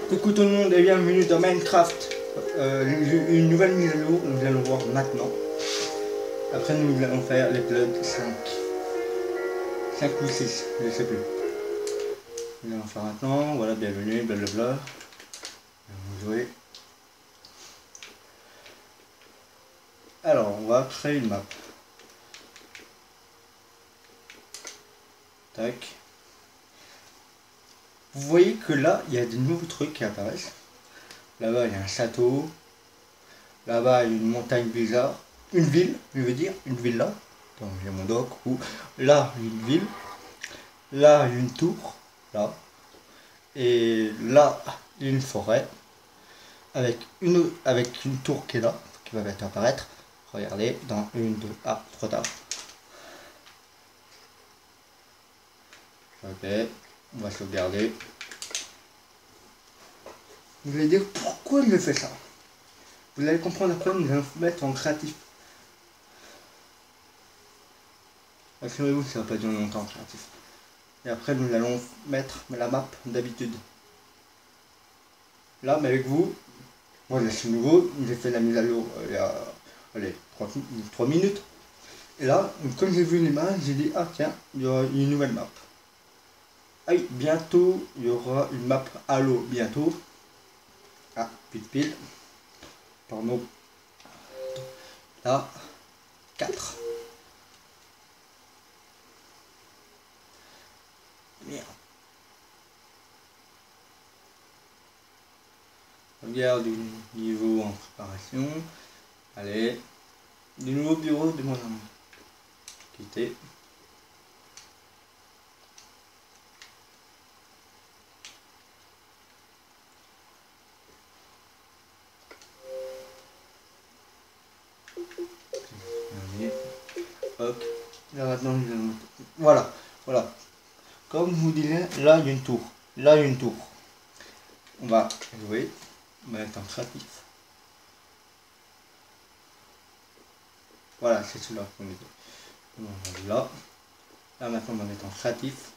Coucou tout le monde et bienvenue dans Minecraft. Une nouvelle mise à jour, nous allons voir maintenant. Après nous allons faire l'épisode 5. 5 ou 6, je sais plus. Nous allons faire maintenant, voilà, bienvenue, blablabla. Nous jouer. Alors, on va créer une map. Tac. Vous voyez que là, il y a des nouveaux trucs qui apparaissent. Là-bas, il y a un château. Là-bas, il y a une montagne bizarre. Une ville, je veux dire, une ville là. Donc, j'ai mon doc. Ou là, une ville. Là, une tour. Là. Et là, une forêt. Avec une tour qui est là. Qui va bientôt apparaître. Regardez, dans une, deux. Ah, trop tard. Ok. On va sauvegarder. Vous allez dire pourquoi il me fait ça. Vous allez comprendre après, nous allons mettre en créatif. Assurez-vous que ça va pas durer longtemps en créatif. Et après nous allons mettre la map d'habitude. Là, mais avec vous, moi je suis nouveau, j'ai fait la mise à jour il y a allez, 3 minutes. Et là, comme j'ai vu l'image, j'ai dit ah tiens, il y aura une nouvelle map. Ah oui, bientôt il y aura une map Halo, bientôt. Ah, pile. Pardon. Là, 4. Merde. Regarde du niveau en préparation. Allez. Du nouveau bureau de mon ami. Quitter. Hop. Là maintenant, voilà. Comme je vous disais, là il y a une tour. Là il y a une tour. On va jouer. On va être en créatif. Voilà, c'est celui-là qu'on est. On va là. Là maintenant on va mettre en créatif.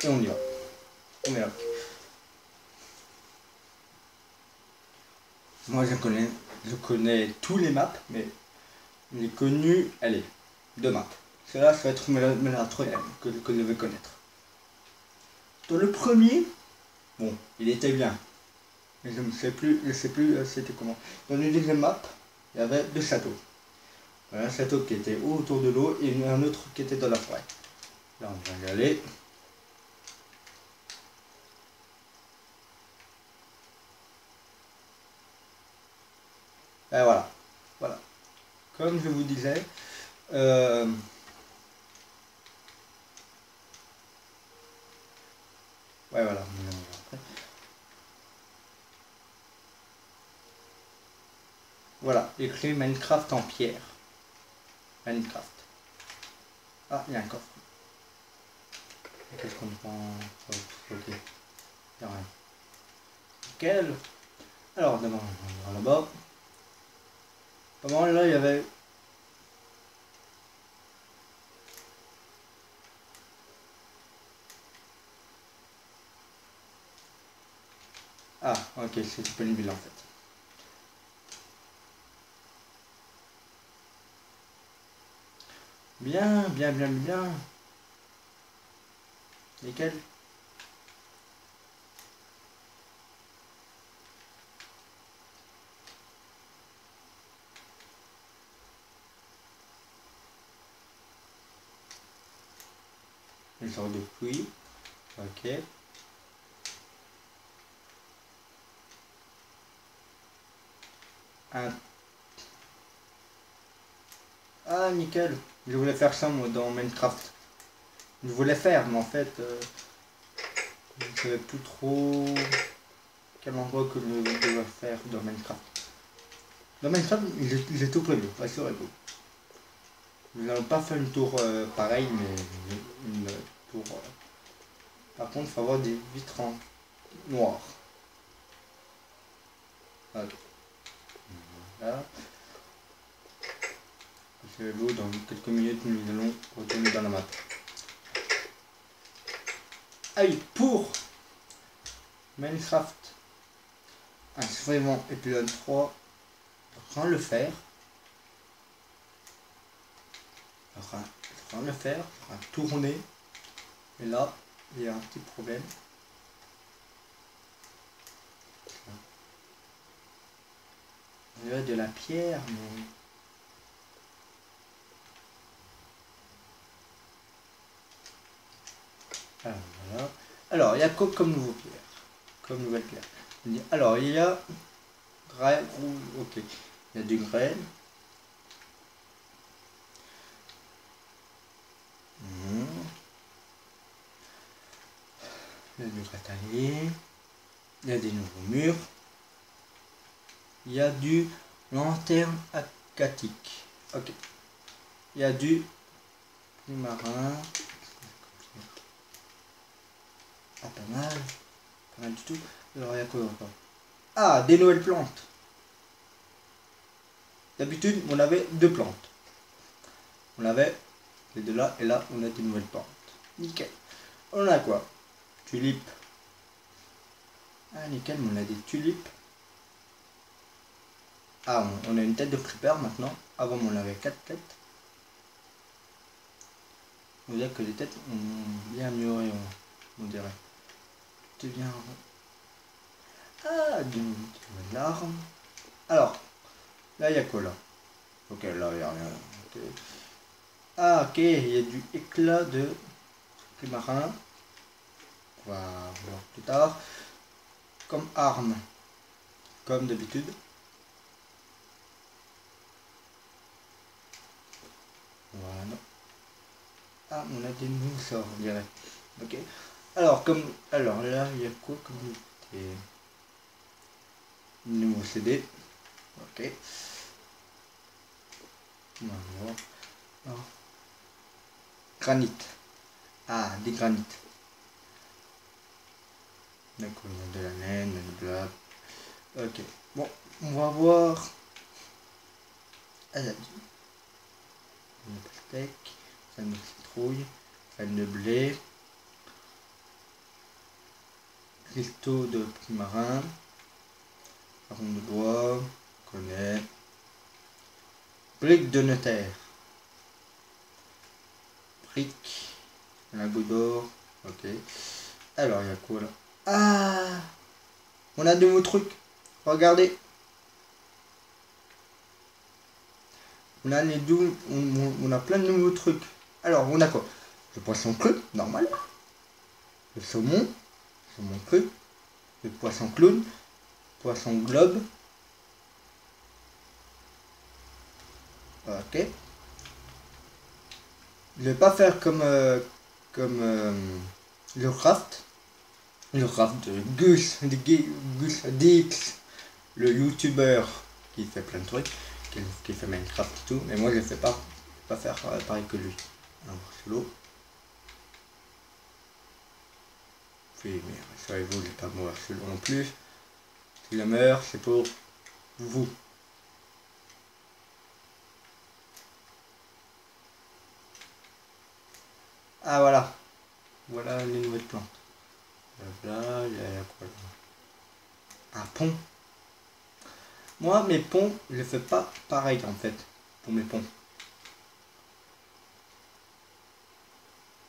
Et on y va. On est là. Moi je connais tous les maps, mais j'ai connu, allez, 2 maps. Celle-là, ça va être la troisième que je vais connaître. Dans le premier, bon, il était bien. Mais je ne sais plus, c'était comment. Dans le deuxième map, il y avait 2 châteaux. Voilà, un château qui était autour de l'eau et un autre qui était dans la forêt. Là, on va y aller. Et voilà. Comme je vous disais, ouais, voilà. Voilà, écrit Minecraft en pierre. Minecraft. Ah, il y a un coffre. Qu'est-ce qu'on prend? Ok. Il n'y a rien. Nickel. Alors, d'abord, on va là-bas. Comment là, il y avait... Ah, ok, c'est disponible en fait. Bien. Nickel. Une sorte de puits. Ok. Ah, nickel. Je voulais faire ça moi dans Minecraft. Je voulais faire, mais en fait, je ne savais plus trop quel endroit que je devais faire dans Minecraft. Dans Minecraft, j'ai tout prévu, rassurez-vous. Nous n'allons pas faire une tour pareille, mais une tour... Par contre, il faut avoir des vitres en noir. Voilà. Rassurez-vous, dans quelques minutes, nous allons retourner dans la map. Ah oui, pour Minecraft un suivant épisode 3 sans le faire. Sans le faire, on va tourner. Et là, il y a un petit problème. Il y a de la pierre, mais... Alors, voilà. Alors, il y a quoi comme nouveau pierre? Comme nouvelle pierre. Alors, il y a... Ok. Il y a des graines. Il y a du gratanier. Il y a des nouveaux murs. Il y a du lanterne aquatique. Ok. Il y a du marin. Ah, pas mal. Pas mal du tout. Alors, il y a quoi encore? Ah, des nouvelles plantes. D'habitude, on avait deux plantes. On avait les deux là, et là, on a des nouvelles plantes. Nickel. On a quoi? Tulipes. Ah, nickel, on a des tulipes. Ah, on a une tête de creeper maintenant. Avant, on avait 4 têtes. On dirait que les têtes ont bien amélioré, on dirait. Tout est bien. Ah, de l'arme. Alors, là, il y a quoi là? Ok, là, il n'y a rien. Okay. Ah, ok, il y a du éclat de marin. On va voir plus tard. Comme arme. Comme d'habitude. Voilà. Ah, on a des nouveaux sorts, on dirait. Ok. Alors, alors là, il y a quoi comme nouveau CD? Ok. On va voir. Alors, granit. Ah, des granites. D'accord, il y a de la laine, de la... Ok. Bon, on va voir. Ah, il y a une pastèque, graine de citrouille, graine de blé, cristaux de marin, marron de bois, on connaît, briques de notaire, briques, lingot d'or, ok. Alors, il y a quoi là? Ah, on a de nouveaux trucs, regardez. On a, on a plein de nouveaux trucs. Alors, on a quoi? Le poisson cru, normal. Le saumon cru. Le poisson clown. Poisson globe. Ok. Je vais pas faire comme, le craft. Le craft de Gus Dix, le youtubeur qui fait plein de trucs, qui fait Minecraft et tout. Mais moi je ne fais pas faire pareil que lui. Alors, solo. Puis, mais rassurez-vous, je ne vais pas mourir solo non plus. Si je meurs, c'est pour vous. Ah voilà. Voilà les nouvelles plantes. Là, il y a quoi là? Un pont. Moi, mes ponts, je ne fais pas pareil en fait. Pour mes ponts.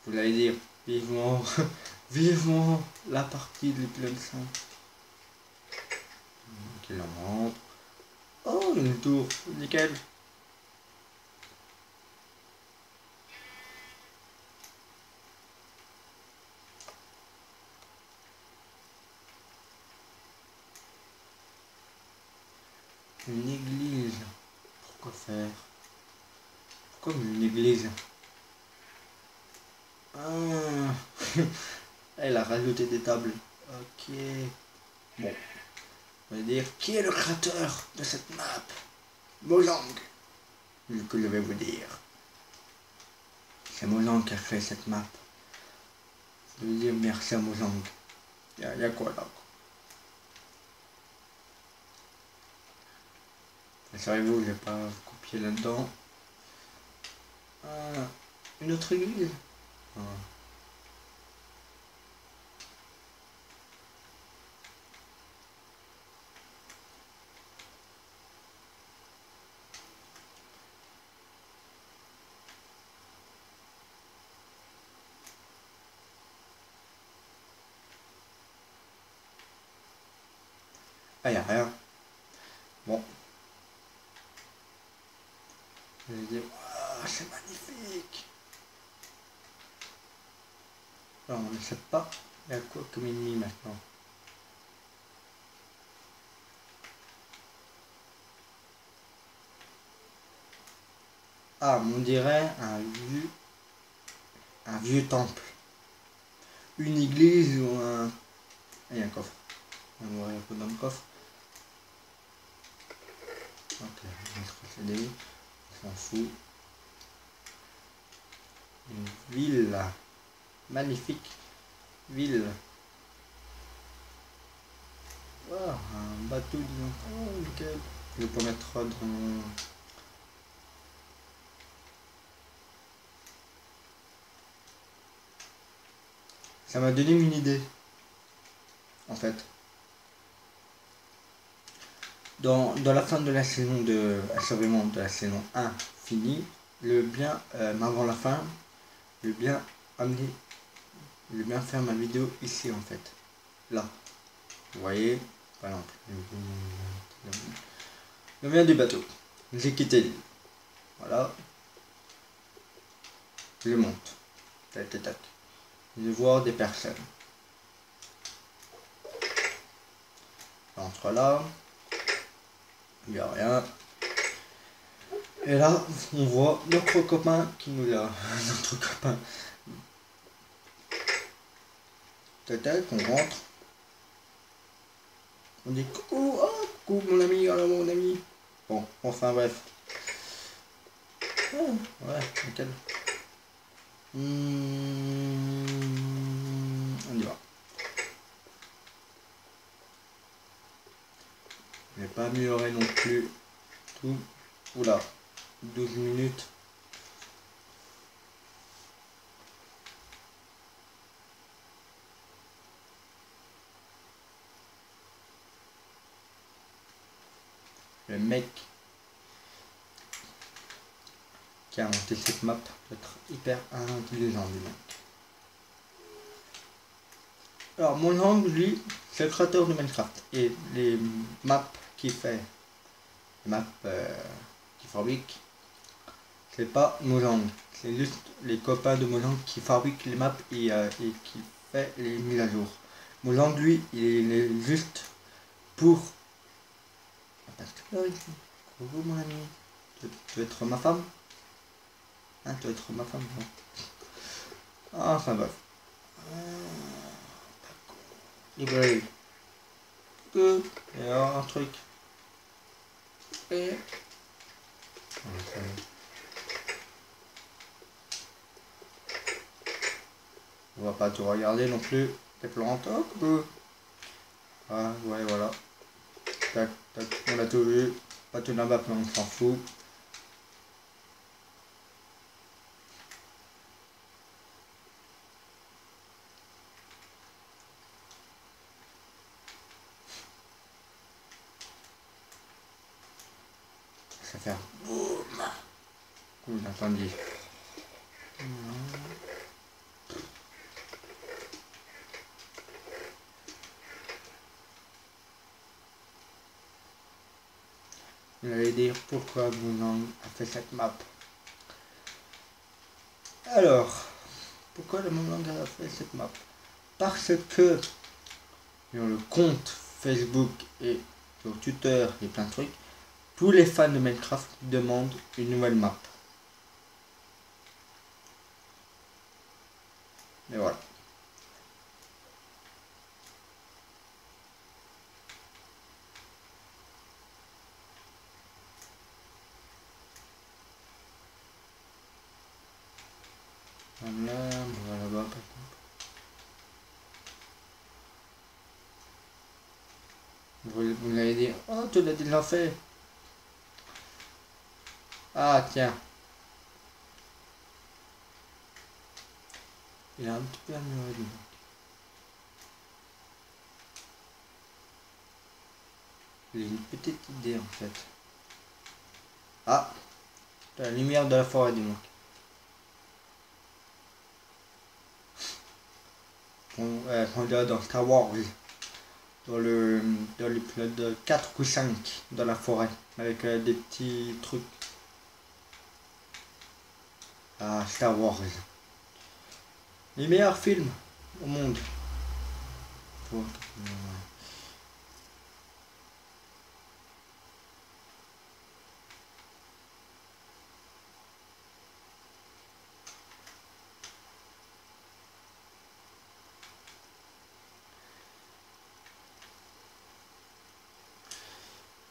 Vous allez dire, vivement, vivement la partie de l'épisode 5. Qu'il en rentre. Oh, une tour, nickel. Une église. Pourquoi faire? Pourquoi une église? Ah, elle a rajouté des tables. Ok. Bon. On va dire, qui est le créateur de cette map? Mojang. Ce que je vais vous dire. C'est Mojang qui a fait cette map. Je veux dire merci à Mojang. Il y a quoi là? Rassurez-vous, je vais pas copier là-dedans. Ah, une autre église. Ah. Ah, y a rien. Bon. Je vais dire, waouh, c'est magnifique. Alors, on ne sait pas. Il y a quoi comme ennemi maintenant? Ah, on dirait un vieux temple. Une église ou un... Il y a un coffre. On va voir un peu dans le coffre. Ok, on va se procéder. On s'en fout. Une ville. Magnifique ville. Wow, un bateau, disons. Oh, nickel. Je peux mettre dans mon... Ça m'a donné une idée. En fait. Dans la fin de la saison de assurément de la saison 1 finie, le bien avant la fin, le bien amener, le bien faire ma vidéo ici en fait. Là. Vous voyez, par exemple, le bien du bateau. J'ai quitté l'île. Voilà. Je monte. Tac tac tac. Je vois des personnes. J'entre là. Il n'y a rien. Et là, on voit notre copain qui nous l'a. Notre copain. Peut-être qu'on rentre. On dit coucou, oh, coucou mon ami, alors mon ami. Bon, enfin bref. Oh, ouais, nickel. On y va. Je n'ai pas amélioré non plus tout. Oula, 12 minutes. Le mec qui a inventé cette map doit être hyper intelligent du mec. Alors mon angle, lui, c'est le créateur de Minecraft. Et les maps qu'il fait, les maps qu'il fabrique, c'est pas Mojang. C'est juste les copains de Mojang qui fabriquent les maps et qui fait les mises à jour. Mojang, lui, il est juste pour... Parce que là, ici. Coucou mon ami. Tu veux être ma femme? Hein, tu veux être ma femme? Non. Ah, enfin bref. Librairie. Il y a un truc. Et... On va pas tout regarder non plus. Les plantes. Hop. Ah, ouais, voilà. Tac, tac. On a tout vu. Pas tout là-bas, mais on s'en fout. Ça fait un boum. Coup d'incendie. Vous allez dire pourquoi Moonlang a fait cette map. Alors, pourquoi le Moonlang a fait cette map? Parce que sur le compte Facebook et sur Twitter et plein de trucs, tous les fans de Minecraft demandent une nouvelle map. Et voilà. Voilà, voilà là-bas. Vous allez dire, oh tu l'as déjà fait. Ah tiens. Il a un petit peu amélioré. J'ai une petite idée en fait. Ah, la lumière de la forêt du manque. On dirait dans Star Wars. dans l'épisode 4 ou 5 dans la forêt avec des petits trucs. Ah, Star Wars. Les meilleurs films au monde. Pour-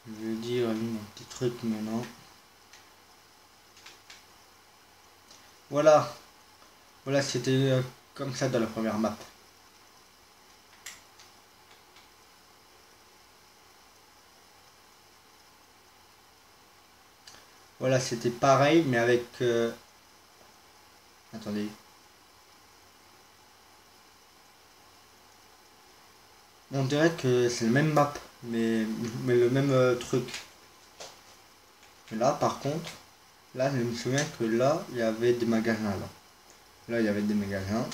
Je vais dire mon petit truc maintenant. Voilà. Voilà, c'était comme ça dans la première map. Voilà, c'était pareil, mais avec... Attendez. On dirait que c'est le même map, mais le même truc. Mais là, par contre, là, je me souviens que là, il y avait des magasins, là. Là, il y avait des magasins.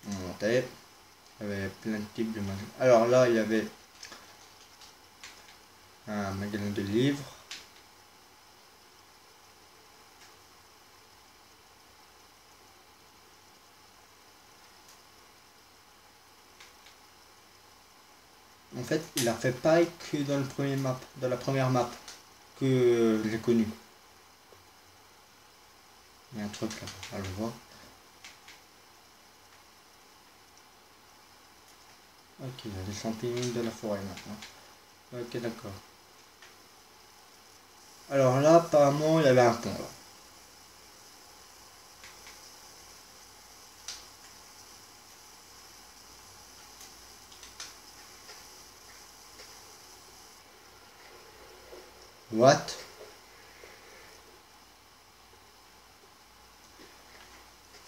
On montait. Il y avait plein de types de magasins. Alors là, il y avait un magasin de livres. En fait, il a fait pareil que dans le premier map, dans la première map que j'ai connue. Il y a un truc là, on le voit. Ok, il y a des champignons de la forêt maintenant. Ok, d'accord. Alors là, apparemment, il y avait un pont là. What?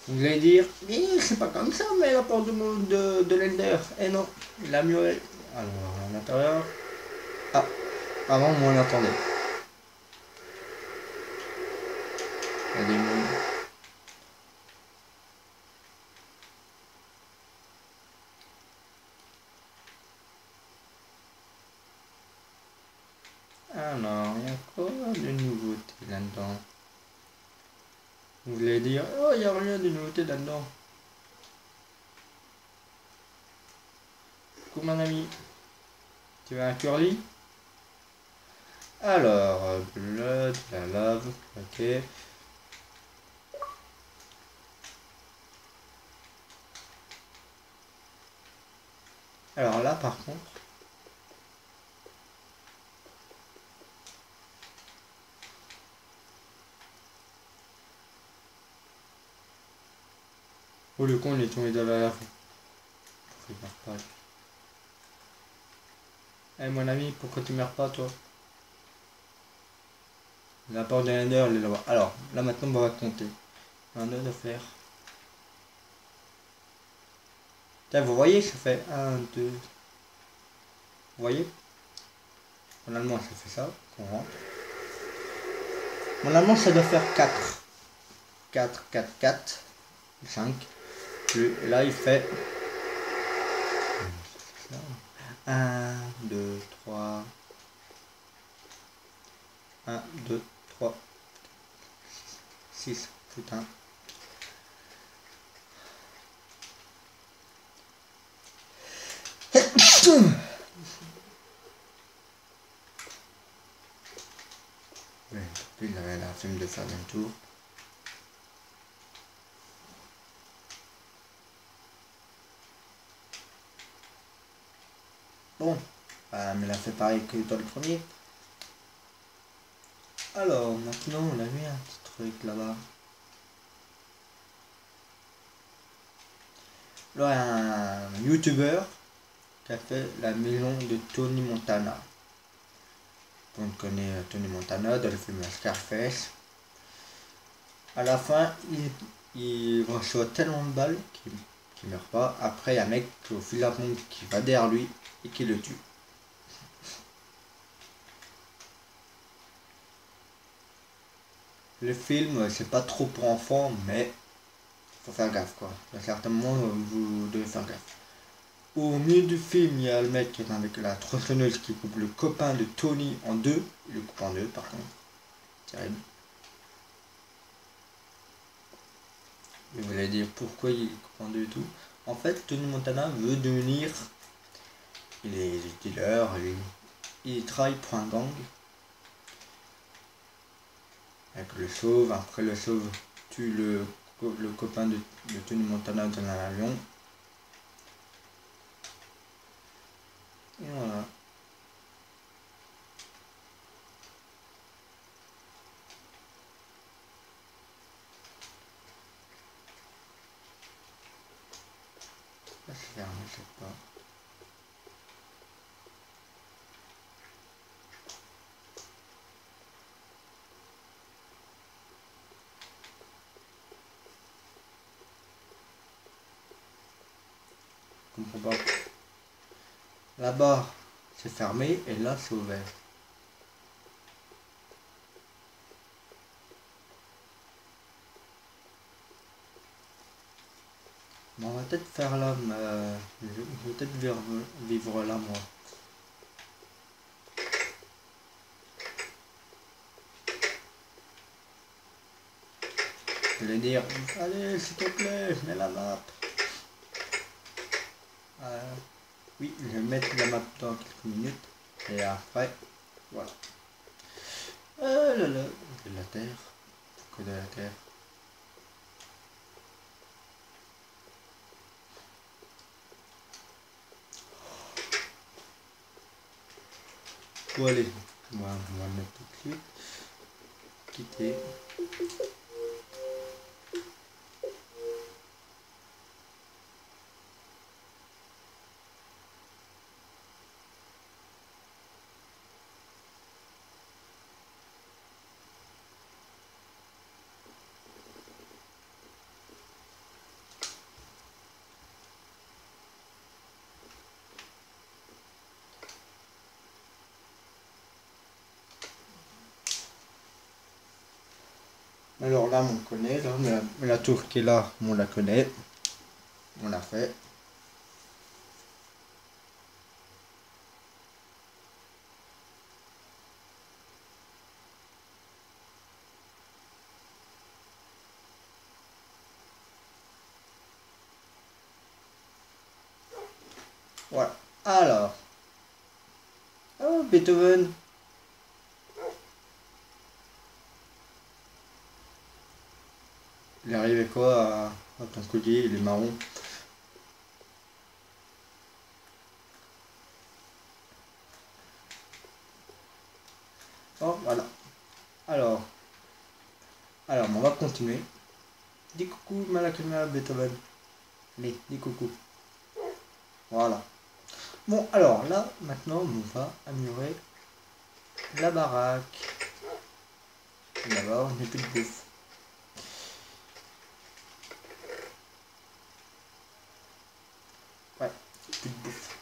Vous allez dire, mais c'est pas comme ça, mais la porte de l'Ender. Eh non, il a mieux. Alors, à l'intérieur. Ah, avant, moi, on attendait. Il y a des murs. Alors, il y a quoi de nouveauté là-dedans? Vous voulez dire, oh, il n'y a rien de nouveauté là-dedans. Coucou, mon ami. Tu veux un curly? Alors, de la lave, ok. Alors là, par contre, oh le con, il est tombé dans la lave. Il meurt pas. Eh mon ami, pourquoi tu meurs pas toi? La porte de l'Ender, elle est là-bas. Alors, là maintenant, on va compter. Un œuf de fer. Tiens, vous voyez, ça fait un, 2. Vous voyez? Normalement, ça fait ça. On rentre. Normalement, ça doit faire 4. 4, 4, 4, 5. Et là, il fait 1, 2, 3. 1, 2, 3, 6. Putain. Ouais, il avait la flemme de faire un tour. Bon, mais il a fait pareil que dans le premier. Alors, maintenant, on a mis un petit truc là-bas. Là, un YouTuber qui a fait la maison de Tony Montana. On connaît Tony Montana dans le film Scarface. À la fin, il reçoit tellement de balles qu'il meurt pas. Après, il y a un mec au fil de la pompe qui va derrière lui et qui le tue. Le film, c'est pas trop pour enfants, mais Faut faire gaffe quoi. Il y a certains moments où vous devez faire gaffe. Au milieu du film, il y a le mec qui est avec la tronçonneuse qui coupe le copain de Tony en deux. Il le coupe en deux par contre. Terrible. Et vous allez dire pourquoi il coupe en deux et tout. En fait, Tony Montana veut devenir. Il est dealer, il travaille pour un gang. Avec le sauve, après le sauve tue le copain de Tony Montana dans un avion. Et voilà. Ça c'est fermé, je sais pas. Je comprends pas. Là-bas, c'est fermé et là, c'est ouvert. Bon, on va peut-être faire là, je vais peut-être vivre là, moi. Je vais dire, allez, s'il te plaît, mets la map. Oui, je vais mettre la map dans quelques minutes. Et après, voilà. Là là, de la terre. Que de la terre. Bon, allez, on va le mettre tout de suite. Quitter. Alors là, on connaît, là, mais la tour qui est là, on la connaît. On l'a fait. Voilà. Alors. Oh, Beethoven. Il est arrivé quoi à ton collier? Il est marron. Oh, voilà. Alors. Alors, on va continuer. Dis coucou, Malakuma Beethoven. Allez, dis coucou. Voilà. Bon, alors là, maintenant, on va améliorer la baraque. D'abord, on n'a plus de bouffe. Ouais, plus de bouffe.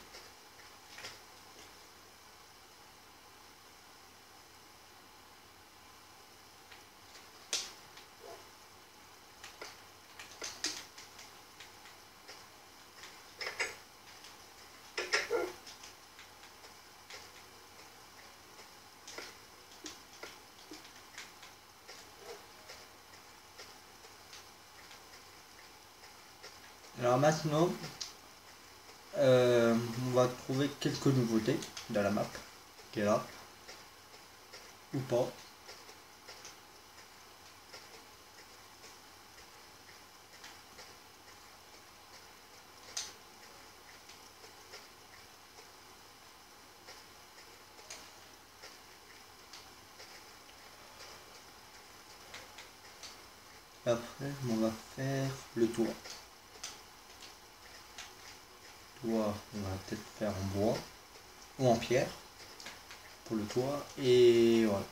Alors maintenant, on va trouver quelques nouveautés dans la map qui est là. Ou pas. Après, on va faire le toit. Toit, on va peut-être faire en bois ou en pierre pour le toit. Et voilà.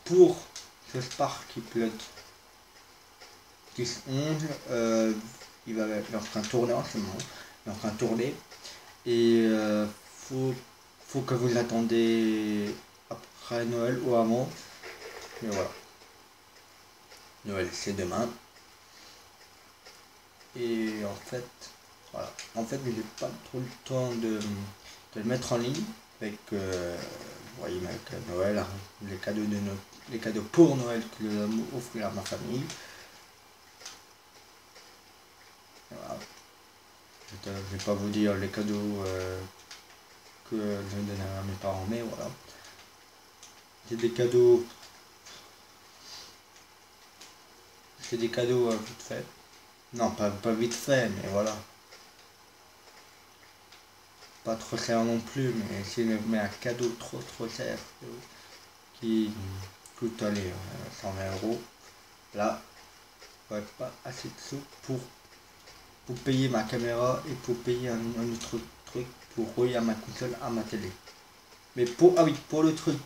Pour ce Spark qui pilote 10-11, il est en train de tourner en ce moment. Il est en train de tourner. Et faut que vous attendez après Noël ou avant. Mais voilà. Noël c'est demain. Et en fait, voilà. En fait, j'ai pas trop le temps de le mettre en ligne avec, vous voyez, avec Noël, hein, les cadeaux les cadeaux pour Noël que je vais offrir à ma famille. Voilà. Je ne vais pas vous dire les cadeaux que je donnerai à mes parents, mais voilà. C'est des cadeaux. C'est des cadeaux vite fait. Non, pas vite fait, mais voilà. Pas trop cher non plus, mais si je mets un cadeau trop cher qui coûte allez, 120 €, là, ouais, pas assez de sous pour payer ma caméra et pour payer un autre truc pour relier à ma console à ma télé. Mais pour, ah oui, pour le truc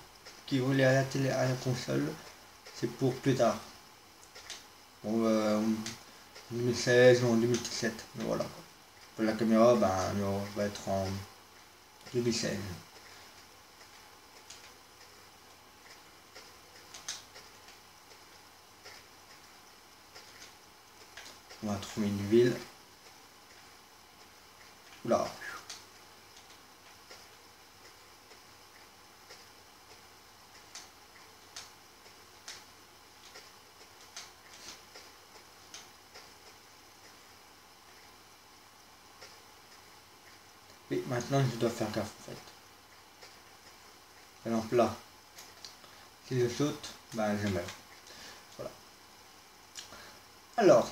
qui relie à la télé à la console, c'est pour plus tard. Bon, en 2016 ou en 2017, mais voilà. Pour la caméra, ben, on va être en 2016. On va trouver une ville. Oula. Et maintenant, je dois faire gaffe en fait. Par exemple là, si je saute, ben je meurs. Voilà. Alors,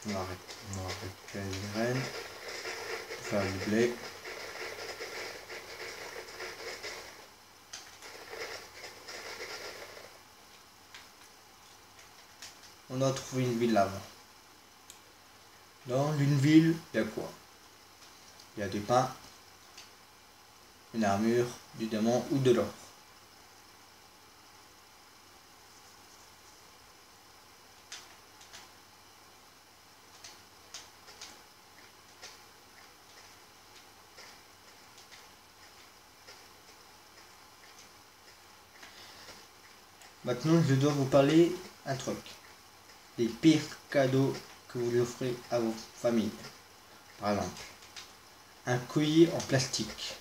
on va récupérer les graines pour faire du blé. On doit trouver une ville là-bas. Dans une ville, il y a quoi? Il y a du pain, une armure, du diamant ou de l'or. Maintenant, je dois vous parler un truc. Les pires cadeaux que vous offrez à vos familles. Par exemple, un collier en plastique,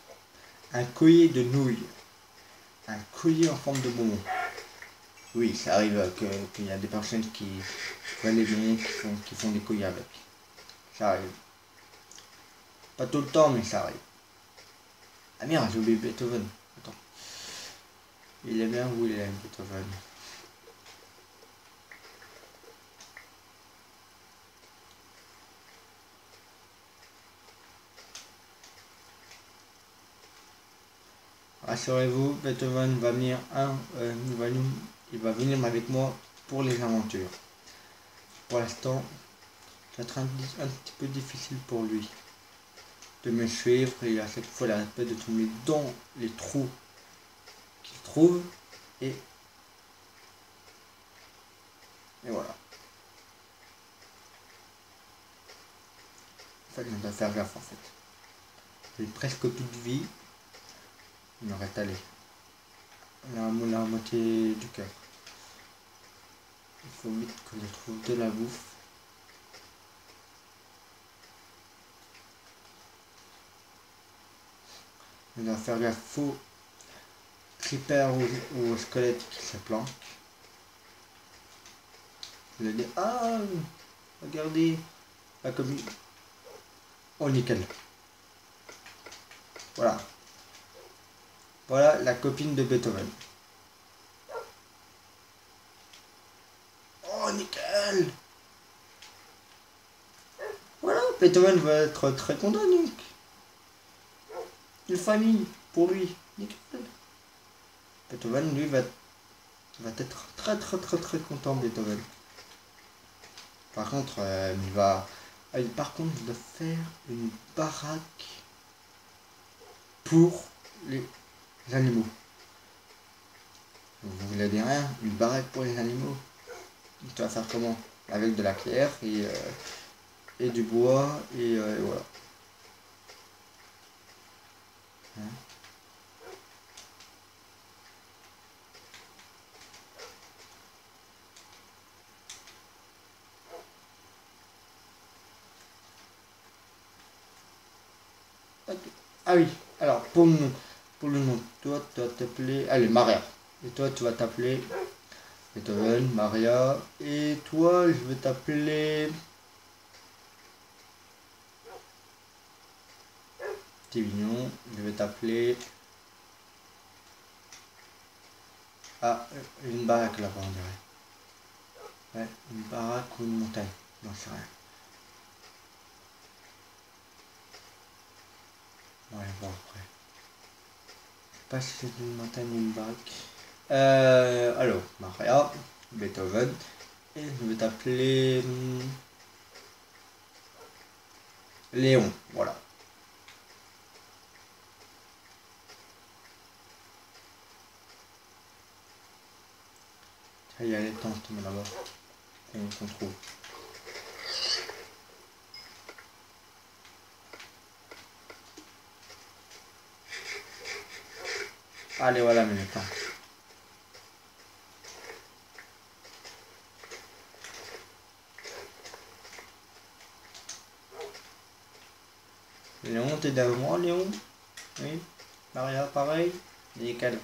un collier de nouilles, un collier en forme de bonbon. Oui, ça arrive qu'il y a des personnes qui prennent les bonbons, qui font des colliers avec. Ça arrive. Pas tout le temps, mais ça arrive. Ah merde, j'ai oublié Beethoven. Attends. Il est bien où il est, Beethoven? Rassurez-vous, Beethoven va venir il va venir avec moi pour les aventures. Pour l'instant, ça va être un petit peu difficile pour lui de me suivre et à chaque fois il arrête pas de tomber dans les trous qu'il trouve et voilà. En fait, on doit faire gaffe en fait. J'ai presque plus de vie. Il me reste allé. La moitié du cœur. Il faut vite que je trouve de la bouffe. On doit faire gaffe. Faux creeper ou squelette qui se planque. Je vais dire, ah, regardez, la copine. Oh, nickel. Voilà. Voilà la copine de Beethoven. Oh, nickel. Voilà, Beethoven va être très content, donc. Une famille, pour lui. Nickel. Beethoven, lui, va être très content, Beethoven. Par contre, il va... Par contre, il doit faire une baraque pour les animaux. Vous voulez dire rien? Une baraque pour les animaux. Tu vas faire comment? Avec de la pierre et du bois et voilà. Hein. Ok. Ah oui, alors pour le nom, toi tu vas t'appeler. Allez, Maria. Et toi tu vas t'appeler Beethoven, Maria. Et toi je vais t'appeler Tivignon. Je vais t'appeler. Ah, une baraque là-bas on dirait. Ouais, une baraque ou une montagne. J'en sais rien. On va voir après. Je sais pas si c'est une montagne ou une baraque. Alors, Maria, Beethoven. Et je vais t'appeler Léon. Voilà. Il y a les tentes là-bas qu'on trouve. Allez, voilà mes tentes. Léon, t'es derrière moi, Léon? Oui. Maria, pareil. Nickel.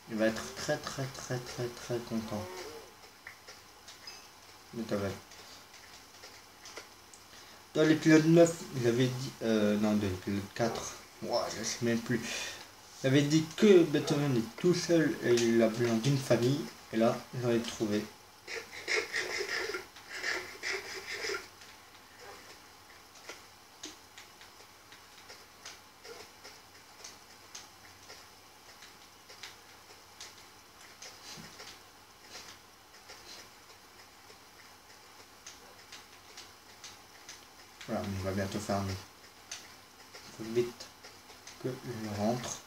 Il va être très très très très très content. Beethoven. Dans l'épisode 9, il avait dit. Non, dans l'épisode 4. Ouah, je sais même plus. Il avait dit que Beethoven est tout seul et il a besoin d'une famille. Et là, ils ont trouvé. Voilà, on va bientôt fermer. Il faut vite que je rentre.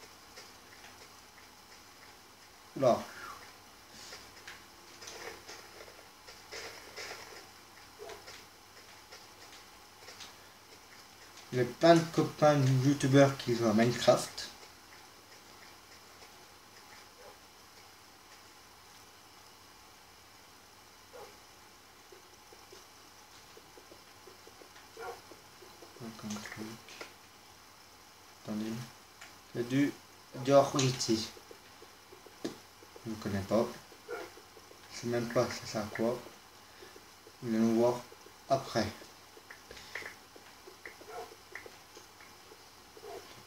Là. Il y a plein de copains youtubeurs qui jouent à Minecraft. Comme truc. Attendez. Il y a du Horrity. Je ne connais pas. Je sais même pas c'est ça quoi. Nous allons voir après.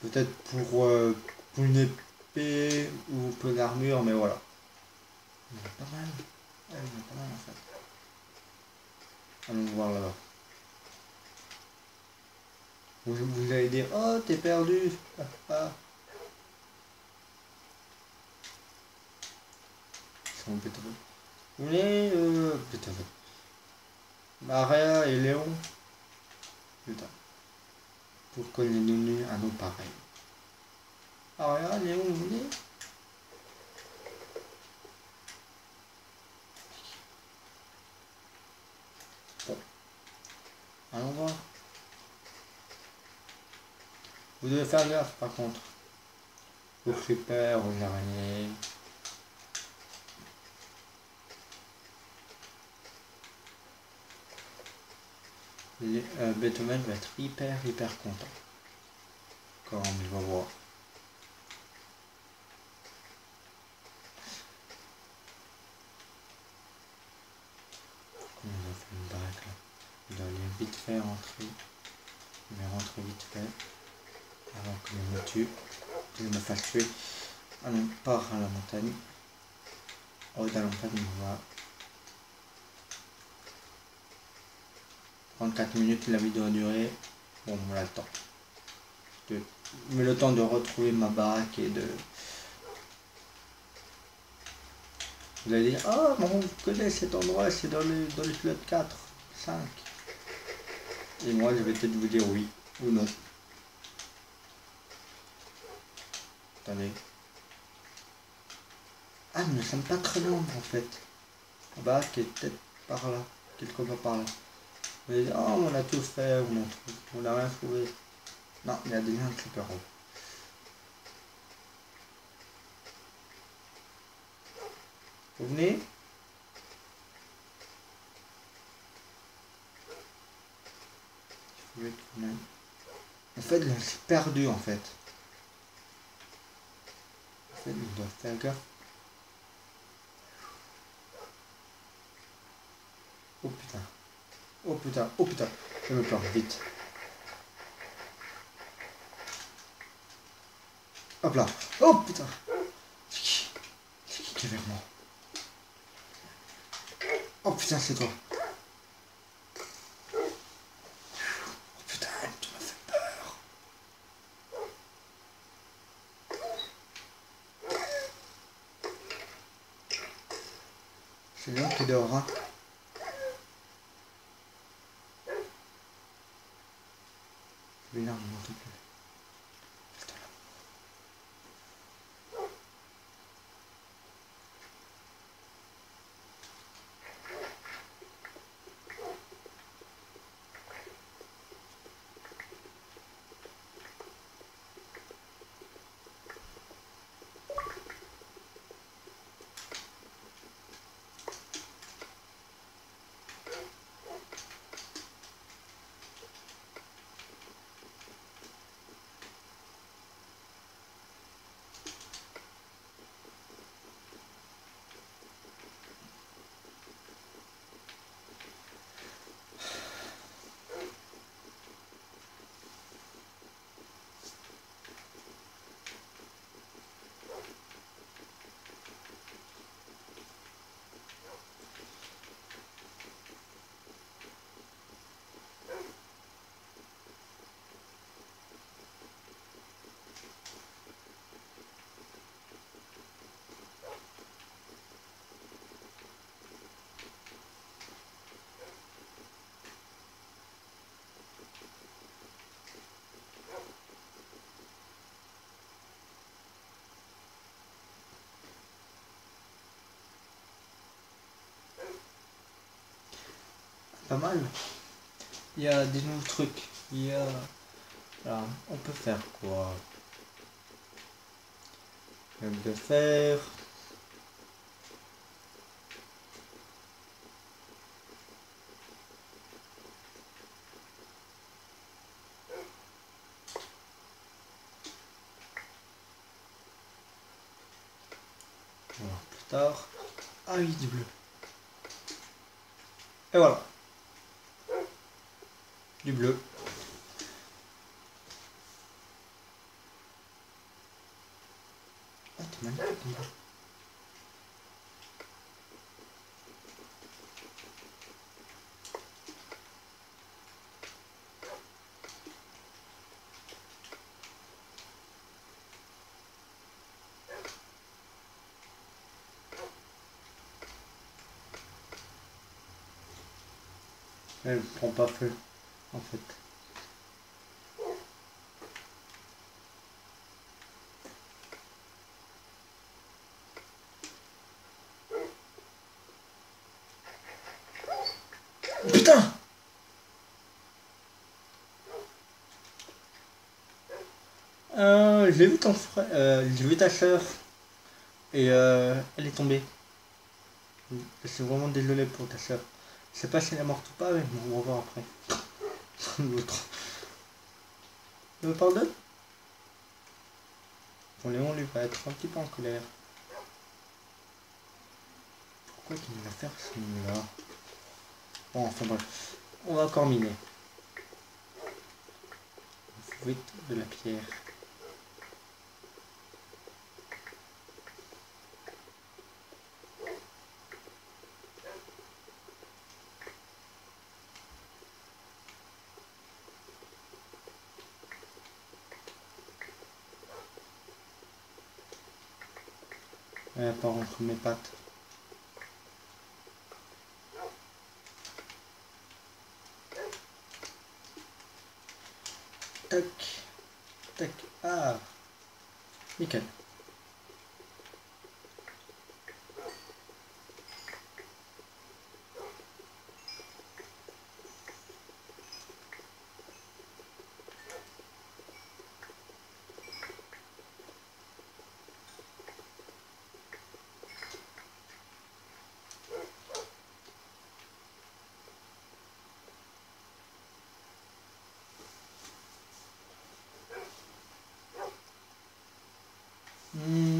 Peut-être pour une épée ou peu d'armure, mais voilà. Il y en a pas mal. Ouais, il y en a pas mal en fait. Allons voir là-bas. Vous allez dire, oh t'es perdu. Ah, ah. Ils sont Beethoven. Vous voulez Beethoven. Maria et Léon. Putain. Pourquoi il est devenu un nom pareil? Maria, Léon, vous voulez? Bon. Allons voir. Vous devez faire gaffe par contre. Aux creepers, aux araignées. Beethoven va être hyper content. Quand il va voir. Comment on a fait une baraque là? Il doit aller vite fait rentrer. Il va rentrer vite fait. Avant qu'il me tue. Qu'il me fasse tuer. Allons, part à la montagne. Oh, dans la montagne, on va. 34 minutes la vidéo a duré. Bon, on a le temps. Mais le temps de retrouver ma baraque et de. Vous allez dire, ah, oh, on connaît cet endroit, c'est dans l'épisode 4, 5. Et moi, je vais peut-être vous dire oui ou non. Attendez. Ah, mais nous sommes pas très loin en fait. Bah, qui est peut-être par là. Quelque part par là. Vous allez dire, oh, on a tout fait, on a rien trouvé. Non, il y a des liens de super haut. Vous venez? En fait, là, c'est perdu en fait. En fait, on doit faire gaffe. Oh putain. Oh putain. Oh putain. Je me plante vite. Hop là. Oh putain. C'est qui est vers moi? Oh putain, c'est toi. Oh putain, tu m'as fait peur. C'est bien qui est dehors, hein. Lui là, on m'entend plus. Putain, là. Pas mal. Il y a des nouveaux trucs. Il y a... Alors, on peut faire quoi? On peut faire... Voilà, plus tard. Ah oui, du bleu. Et voilà. Du bleu. Ah, t'es magnifique, ton bleu. Elle prend pas feu, en fait. Putain! J'ai vu ton frère, j'ai vu ta soeur et elle est tombée. Je suis vraiment désolé pour ta soeur. Je sais pas si elle est morte ou pas, mais on va voir après. L'autre. Tu me pardonnes? Bon, Léon lui va être un petit peu en colère. Pourquoi il va faire ce là? Bon, enfin bref. On va encore miner. Vite de la pierre. Par entre mes pattes. Tac. Tac. Ah. Nickel.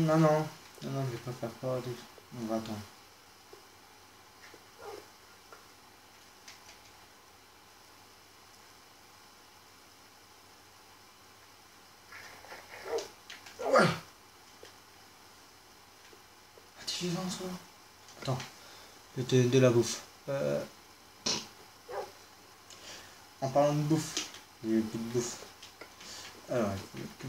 Non, non. Non, non, je vais pas faire peur. On va attendre. Ouais. Ah, t'es vivant, ça. Attends. Je vais te donner de la bouffe. En parlant de bouffe. Il y a plus de bouffe. Alors, il faut que...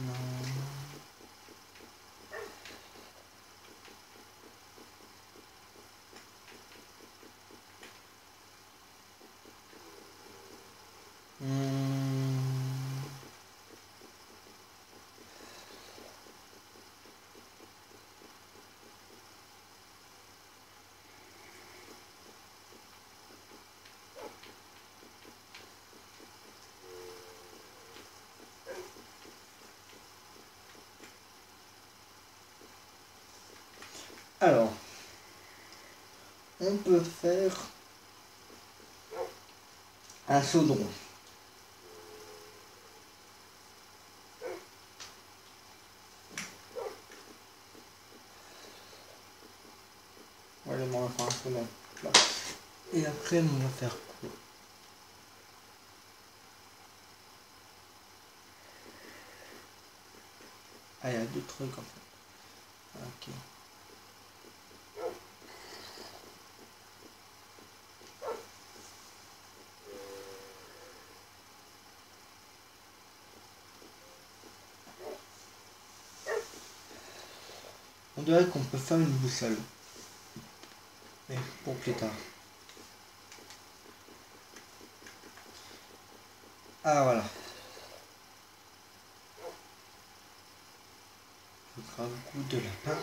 Alors, on peut faire un chaudron. On va aller faire un chaudron. Là. Et après, on va faire quoi? Ah, il y a deux trucs en fait. Ok. On dirait qu'on peut faire une boussole. Mais pour plus tard. Ah voilà. Je prends un coup de lapin.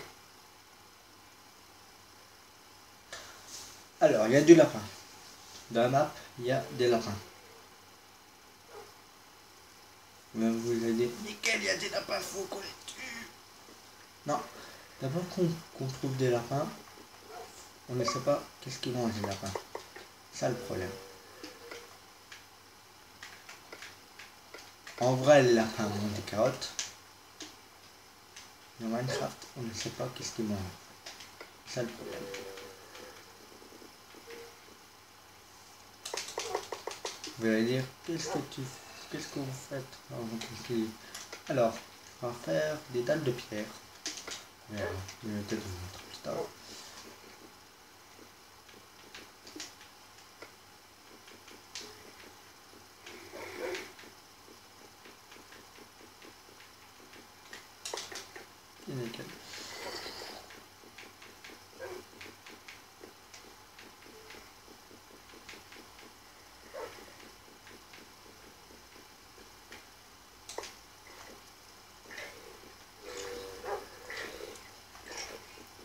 Alors, il y a du lapin. Dans la map, il y a des lapins. Mais vous allez dire, nickel, il y a des lapins, faut qu'on les tue. Non. D'abord qu'on trouve des lapins, on ne sait pas qu'est-ce qu'ils mangent les lapins. Ça le problème. En vrai, les lapins mangent des carottes. Dans Minecraft, on ne sait pas qu'est-ce qu'ils mangent. Ça le problème. Vous allez dire, qu'est-ce que vous faites? Alors, on va faire des dalles de pierre. Je vais peut-être vous montrer plus tard. Et nickel.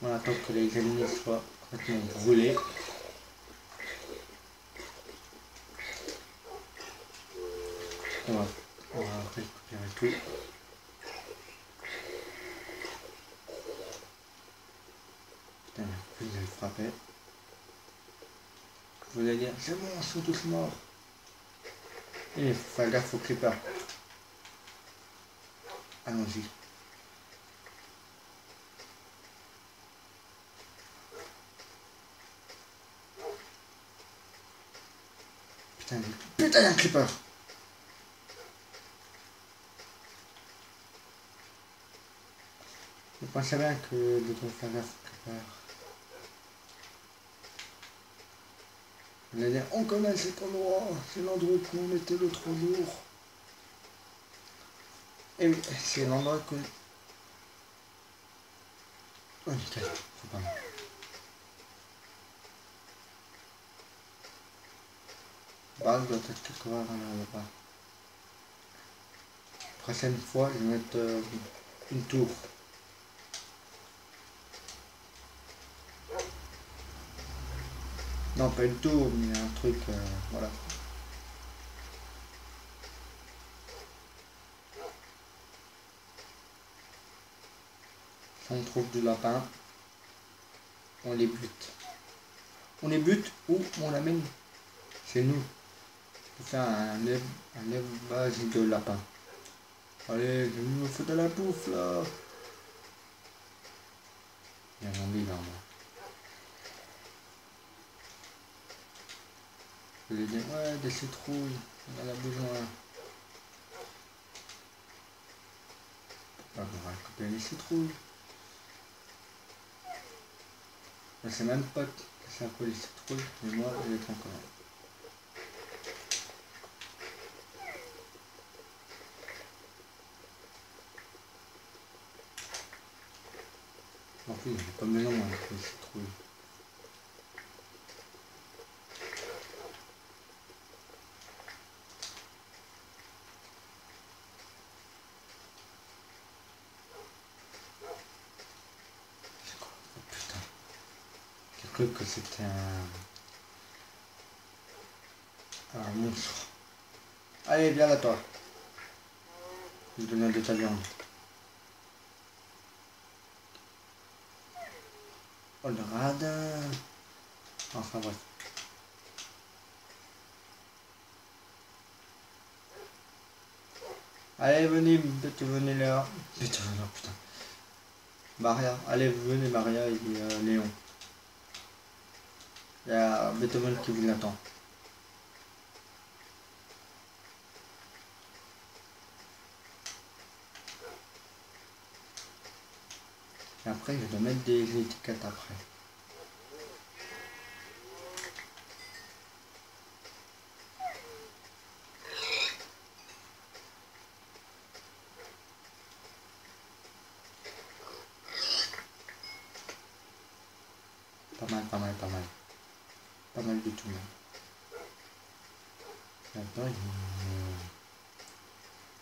On attend que les alignés soient complètement brûlés. On va récupérer tout. Putain, il a frappé. Vous allez dire, c'est bon, ils sont tous morts. Et il faut faire gaffe au creeper. Allons-y. Putain, il y a un creeper. Je pensais bien que je devrais faire gaffe au creeper. Vous allez dire, on connaît cet endroit, c'est l'endroit où on était l'autre jour. Et oui, c'est l'endroit que... Oh nickel, c'est pas mal. Base doit être quelque part là-bas. Prochaine fois, je vais mettre une tour. Non, pas une tour, mais un truc, voilà. Si on trouve du lapin, on les bute. On les bute ou on l'amène chez nous. Pour faire un élevage de lapin. Allez, il me faut de la bouffe là. Il y a un zombie là, moi. Je lui ai dit, ouais, des citrouilles, on en a besoin. On va récupérer les citrouilles. Je sais même pas que c'est un peu les citrouilles, mais moi, je les prends quand même. En plus, j'ai pas besoin avec les citrouilles. C'est quoi? Oh putain. J'ai cru que c'était un monstre. Allez, viens là, toi. Je te donne de ta viande. Oh, le radin. Enfin, bref. Allez, venez là. Putain, non, putain. Maria, allez, venez Maria et Léon. Il y a Beethoven qui vous attend. Et après, je dois mettre des étiquettes après. Pas mal, pas mal, pas mal. Pas mal du tout même. Là-bas, il y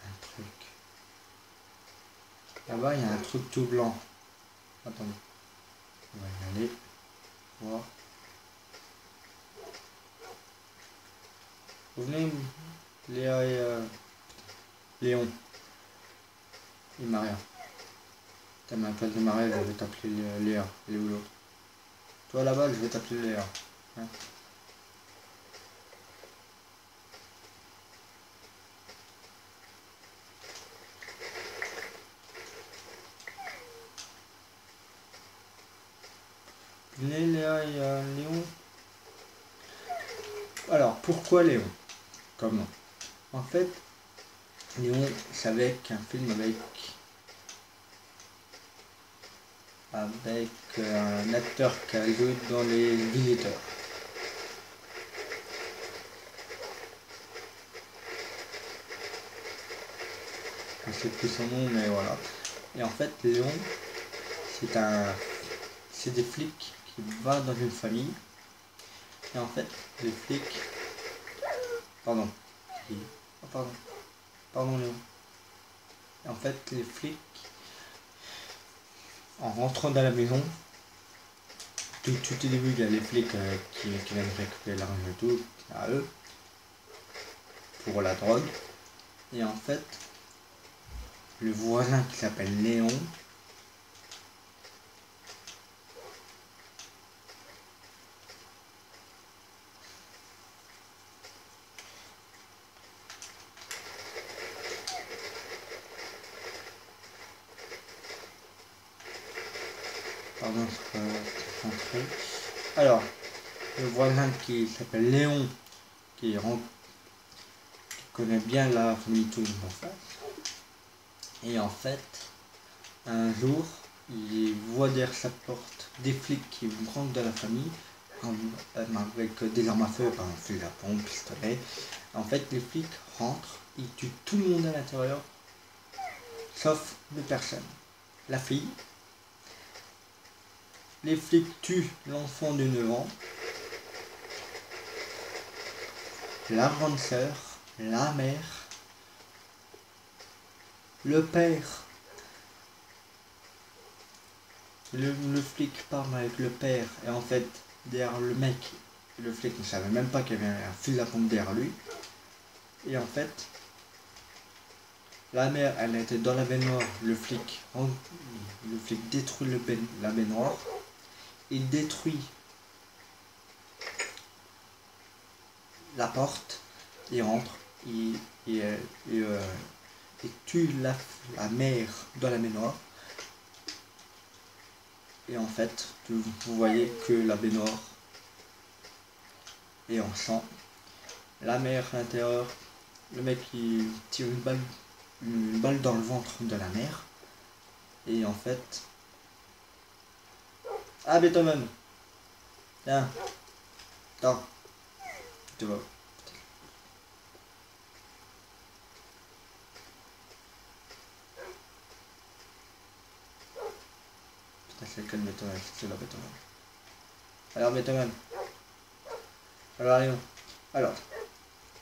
a un truc. Là-bas, il y a un truc tout blanc. Attendez. On va y aller. Voir. Vous venez, Léa et Léon. Et Maria. T'as ma place de Maria, je vais t'appeler Léa. Elle est où l'autre? Toi là-bas, je vais t'appeler Léa. Hein? Venez Léa et Léon. Alors, pourquoi Léon? Comment? En fait, Léon, c'est avec un film avec un acteur qui a joué dans Les Visiteurs. Je ne sais plus son nom, mais voilà. Et en fait, Léon, c'est des flics qui vont dans une famille. Et en fait, les flics... Pardon. Oh, pardon. Pardon, Léon. Et en fait, les flics, en rentrant dans la maison, tout au début, il y a les flics qui viennent récupérer l'argent et tout, à eux, pour la drogue. Et en fait, le voisin qui s'appelle Léon, pardon, je peux concentrer. Alors, le voisin qui s'appelle Léon, qui connaît bien la famille tout en face. Et en fait, un jour, il voit derrière sa porte des flics qui rentrent dans la famille avec des armes à feu, par exemple, fusil à pompe, pistolet. En fait, les flics rentrent, ils tuent tout le monde à l'intérieur, sauf deux personnes. La fille. Les flics tuent l'enfant de 9 ans, la grande sœur, la mère, le père. Le flic parle avec le père et en fait, derrière le mec, le flic ne savait même pas qu'il y avait un fusil à pompe derrière lui. Et en fait, la mère, elle était dans la baignoire, le flic détruit la baignoire, il détruit la porte, il rentre, il tue la mère dans la baignoire. Et en fait, vous voyez que la baignoire est en sang. La mer à l'intérieur, le mec il tire une balle dans le ventre de la mère. Et en fait... Ah Beethoven, tiens, attends, tu vois. Putain, c'est quel Beethoven? C'est la Beethoven. Alors Beethoven. Alors allez, alors,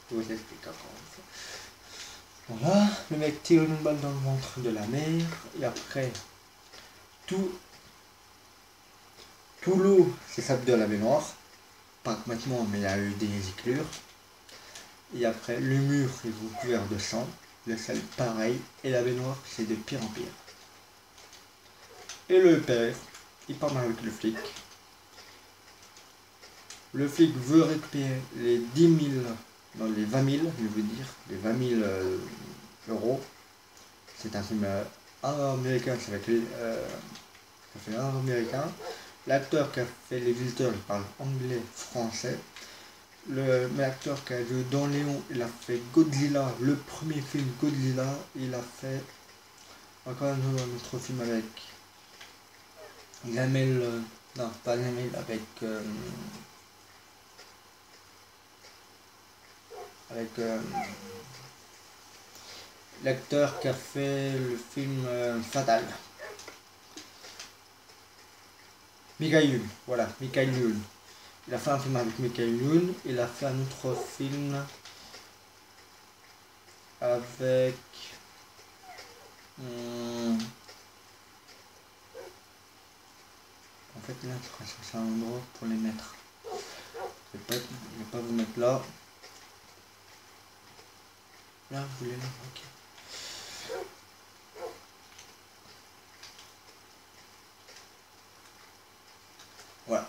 je vous explique encore une fois. Voilà, le mec tire une balle dans le ventre de la mère. Et après, tout l'eau s'échappe de la baignoire. Pas maintenant, mais il y a eu des éclures. Et après, le mur est recouvert de sang. Le sol pareil. Et la baignoire, c'est de pire en pire. Et le père, il parle avec le flic. Le flic veut récupérer les 10 000, non les 20 000, je veux dire, les 20 000 euros. C'est un film américain, c'est avec ça fait un américain. L'acteur qui a fait Les Visiteurs, il parle anglais, français. L'acteur qui a joué dans Léon, il a fait Godzilla, le premier film Godzilla. Il a fait encore un autre film avec Gamel, non pas Gamel, avec l'acteur qui a fait le film Fatal. Michael Youn, voilà, Michael Youn. Il a fait un film avec Michael Youn, il a fait un autre film avec... en fait là, je vais chercher un endroit pour les mettre. Je vais pas vous mettre là. Là, vous voulez là, ok. Voilà.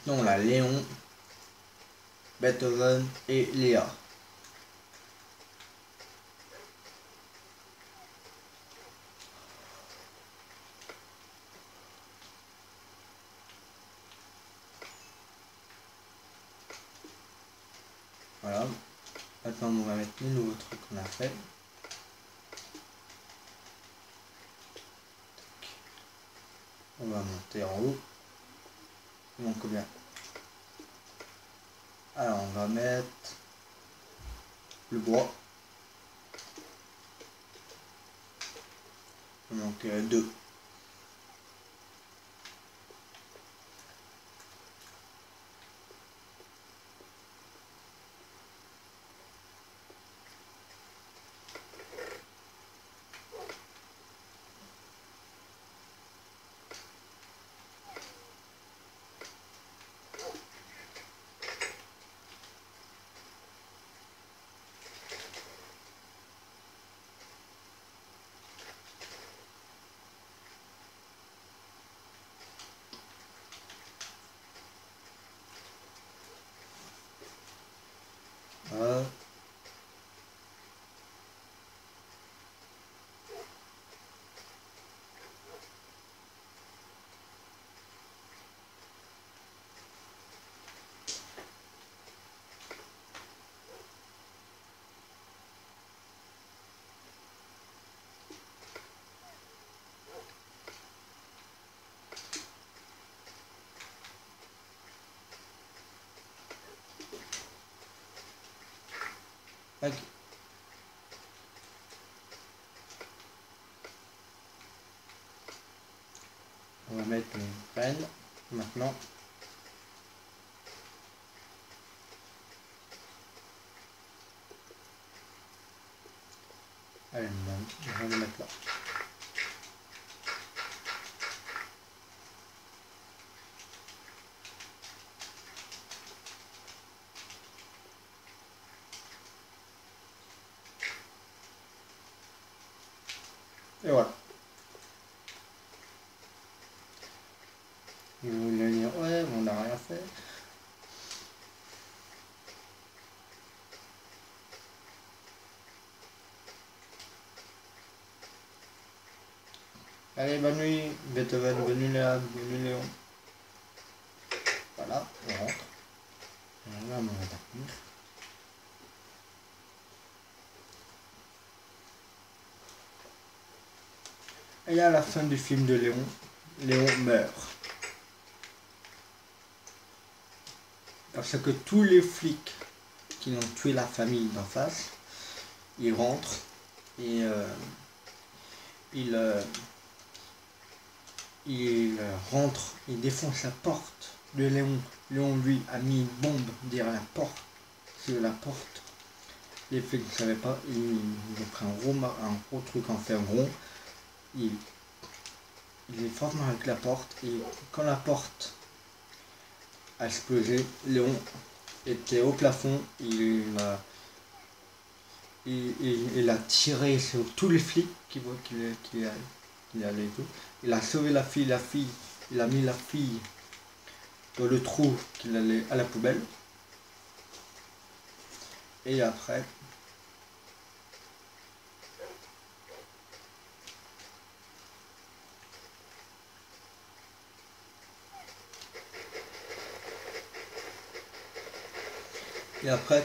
Non, là, Léon, Beethoven et Léa. Voilà. Maintenant, on va mettre les nouveaux trucs qu'on a fait. On va monter en haut. Il manque combien? Alors, on va mettre le bois. Il manque 2. Ok. On va mettre une peine maintenant. Allez, on va le mettre là. Et voilà. Vous voulez dire, ouais, mais on n'a rien fait. Allez, bonne nuit, Beethoven, bonne nuit Léa, bonne nuit Léon. Voilà, on rentre. Et là, on va dormir. Et à la fin du film de Léon, Léon meurt. Parce que tous les flics qui ont tué la famille d'en face, ils rentrent et ils rentrent, ils défoncent la porte de Léon. Léon, lui, a mis une bombe derrière la porte, sur la porte. Les flics ne savaient pas, ils ont pris un gros truc en fer rond. Il est fortement avec la porte et quand la porte a explosé, Léon était au plafond, il a tiré sur tous les flics qui voient qu'il allait et tout. Il a sauvé la fille, il a mis la fille dans le trou qu'il allait à la poubelle. Et après,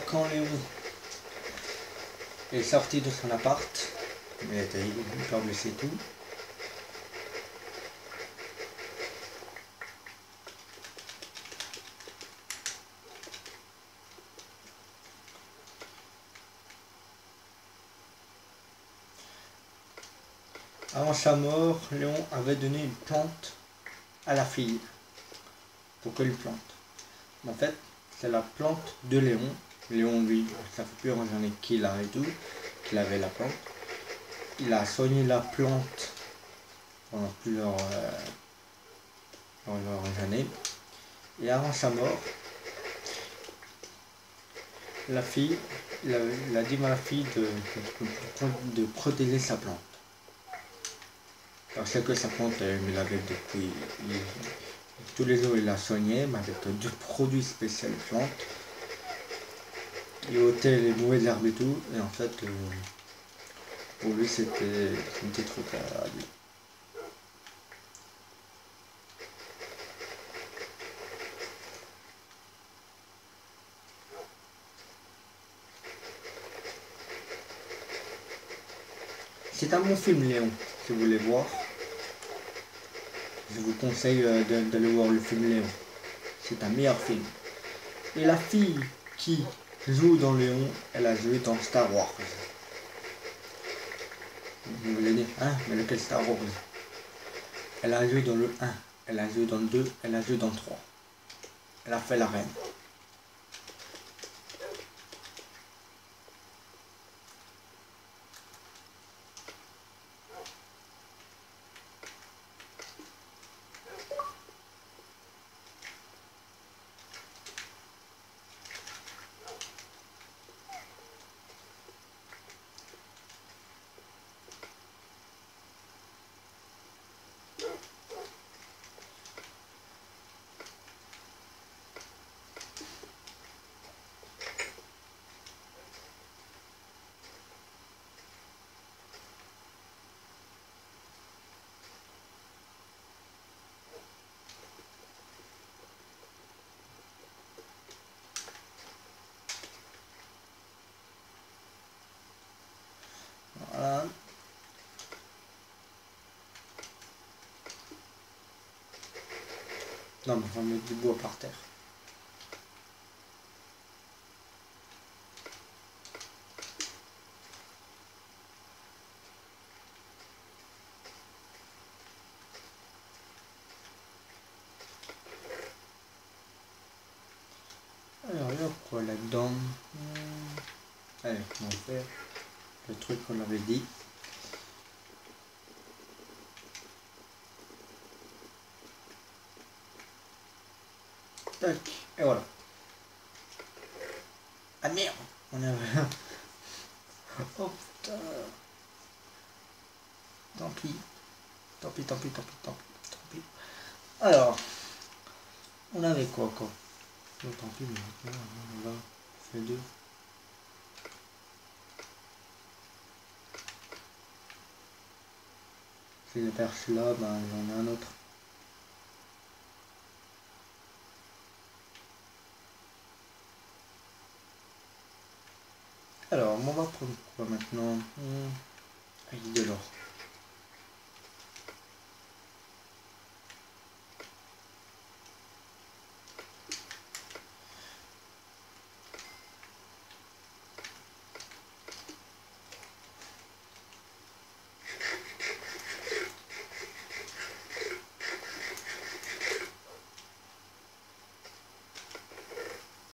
quand Léon est sorti de son appart, il était hyper blessé et tout. Avant sa mort, Léon avait donné une plante à la fille pour qu'elle plante. En fait, c'est la plante de Léon. Léon, lui, ça fait plusieurs années qu'il a et tout, qu'il avait la plante. Il a soigné la plante pendant plusieurs années. Et avant sa mort, la fille, il a dit à la fille de protéger sa plante. Parce que sa plante, il l'avait depuis tous les jours, il l'a soignée, mais avec deux produits spéciaux de plante. Il ôtait les mauvaises herbes et tout, et en fait, pour lui, c'était un petit truc à lui. C'est un bon film, Léon, si vous voulez voir. Je vous conseille d'aller voir le film Léon. C'est un meilleur film. Et la fille qui joue dans Léon, elle a joué dans Star Wars. Vous allez dire, hein, mais lequel Star Wars? Elle a joué dans le 1, elle a joué dans le 2, elle a joué dans le 3. Elle a fait la reine. Voilà. Non, mais on va mettre du bois par terre. Alors, il y a quoi là-dedans? Allez, on va faire le truc qu'on avait dit. Tac, et voilà. Ah merde, on avait... Oh putain. Tant pis. Tant pis, tant pis, tant pis, tant pis, tant pis. Alors, on avait quoi encore? Non, tant pis, mais maintenant, on va faire deux. Si je perds celui-là, ben, j'en ai un autre. Alors, on va prendre quoi maintenant? De l'or.